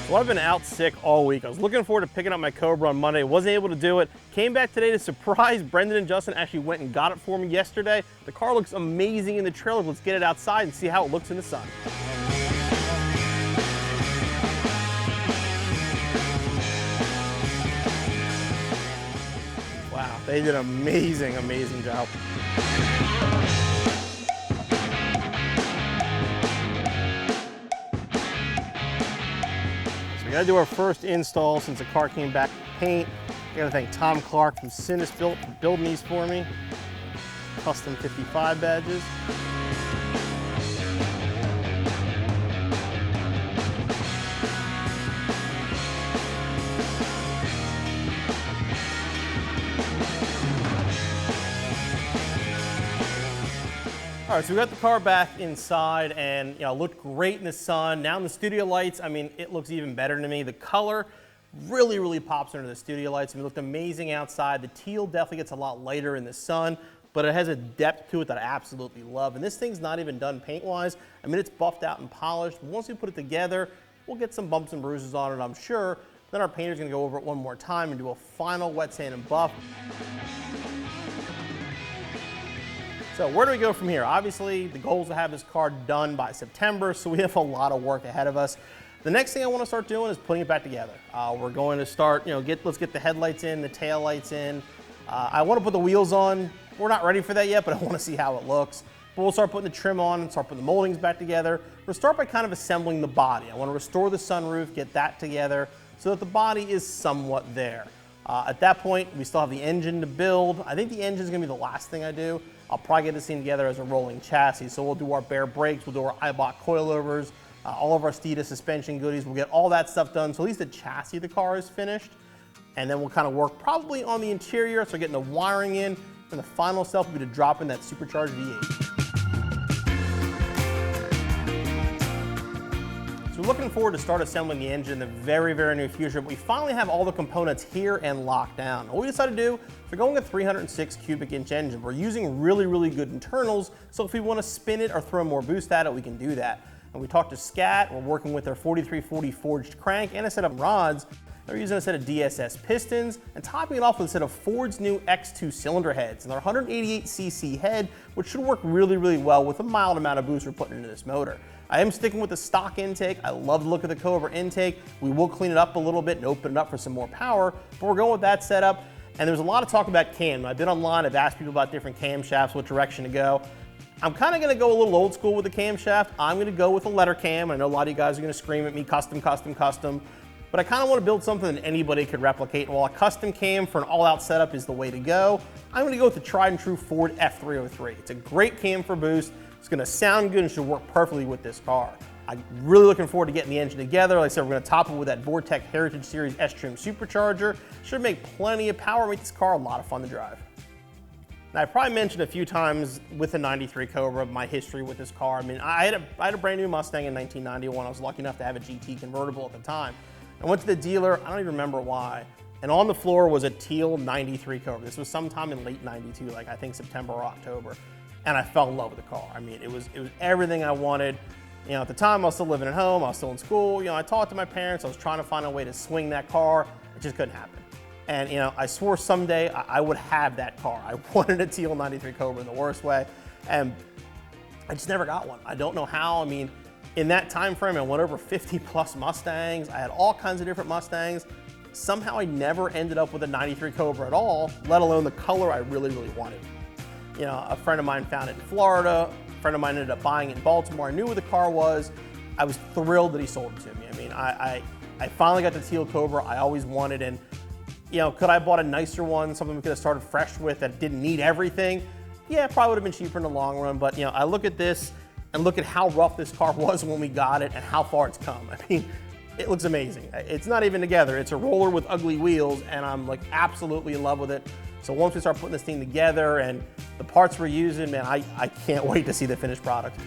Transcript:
So I've been out sick all week. I was looking forward to picking up my Cobra on Monday. Wasn't able to do it. Came back today to surprise Brendan and Justin. Actually went and got it for me yesterday. The car looks amazing in the trailer. Let's get it outside and see how it looks in the sun. Wow, they did an amazing, amazing job. We gotta do our first install since the car came back with paint. I gotta thank Tom Clark from Sinus Built for building these for me. Custom 55 badges. All right, so we got the car back inside and looked great in the sun. Now in the studio lights, I mean, it looks even better to me. The color really, really pops under the studio lights. I mean, it looked amazing outside. The teal definitely gets a lot lighter in the sun, but it has a depth to it that I absolutely love. And this thing's not even done paint-wise. I mean, it's buffed out and polished. Once we put it together, we'll get some bumps and bruises on it, I'm sure. Then our painter's gonna go over it one more time and do a final wet sand and buff. So where do we go from here? Obviously, the goal is to have this car done by September, so we have a lot of work ahead of us. The next thing I want to start doing is putting it back together. We're going to start, let's get the headlights in, the tail lights in. I want to put the wheels on. We're not ready for that yet, but I want to see how it looks. But we'll start putting the trim on and start putting the moldings back together. We'll start by kind of assembling the body. I want to restore the sunroof, get that together so that the body is somewhat there. At that point, we still have the engine to build. I think the engine is going to be the last thing I do. I'll probably get this thing together as a rolling chassis. So we'll do our bare brakes, we'll do our Eibach coilovers, all of our Steeda suspension goodies. We'll get all that stuff done. So at least the chassis of the car is finished. And then we'll kind of work probably on the interior. So getting the wiring in. And the final step will be to drop in that supercharged V8. So we're looking forward to start assembling the engine in the very, very near future, but we finally have all the components here and locked down. What we decided to do, we're going a 306 cubic inch engine. We're using really, really good internals, so if we want to spin it or throw more boost at it, we can do that. And we talked to Scat, we're working with their 4340 forged crank and a set of rods. They're using a set of DSS pistons and topping it off with a set of Ford's new X2 cylinder heads. And their 188cc head, which should work really, really well with a mild amount of boost we're putting into this motor. I am sticking with the stock intake. I love the look of the Cobra intake. We will clean it up a little bit and open it up for some more power, but we're going with that setup. And there's a lot of talk about cam. I've been online, I've asked people about different camshafts, what direction to go. I'm kind of going to go a little old school with the camshaft. I'm going to go with a letter cam. I know a lot of you guys are going to scream at me, custom, custom, custom. But I kind of want to build something that anybody could replicate. And while a custom cam for an all-out setup is the way to go, I'm going to go with the tried and true Ford F303. It's a great cam for boost. It's going to sound good and should work perfectly with this car. I'm really looking forward to getting the engine together. Like I said, we're going to top it with that Vortec Heritage Series S-Trim supercharger. Should make plenty of power, make this car a lot of fun to drive. Now, I probably mentioned a few times with the 93 Cobra my history with this car. I mean, I had a brand new Mustang in 1991. I was lucky enough to have a GT convertible at the time. I went to the dealer, I don't even remember why, and on the floor was a teal 93 Cobra. This was sometime in late 92, like I think September or October. And I fell in love with the car. I mean, it was everything I wanted. At the time I was still living at home, I was still in school. I talked to my parents, I was trying to find a way to swing that car. It just couldn't happen. And I swore someday I would have that car. I wanted a teal 93 Cobra in the worst way. And I just never got one. I don't know how. I mean, in that time frame, I went over 50 plus Mustangs. I had all kinds of different Mustangs. Somehow I never ended up with a 93 Cobra at all, let alone the color I really, really wanted. A friend of mine found it in Florida. A friend of mine ended up buying it in Baltimore. I knew where the car was. I was thrilled that he sold it to me. I mean, I finally got the teal Cobra I always wanted. And, could I have bought a nicer one, something we could have started fresh with that didn't need everything? Yeah, it probably would have been cheaper in the long run. But, I look at this and look at how rough this car was when we got it and how far it's come. I mean, it looks amazing. It's not even together. It's a roller with ugly wheels, and I'm like absolutely in love with it. So once we start putting this thing together and the parts we're using, man, I can't wait to see the finished product.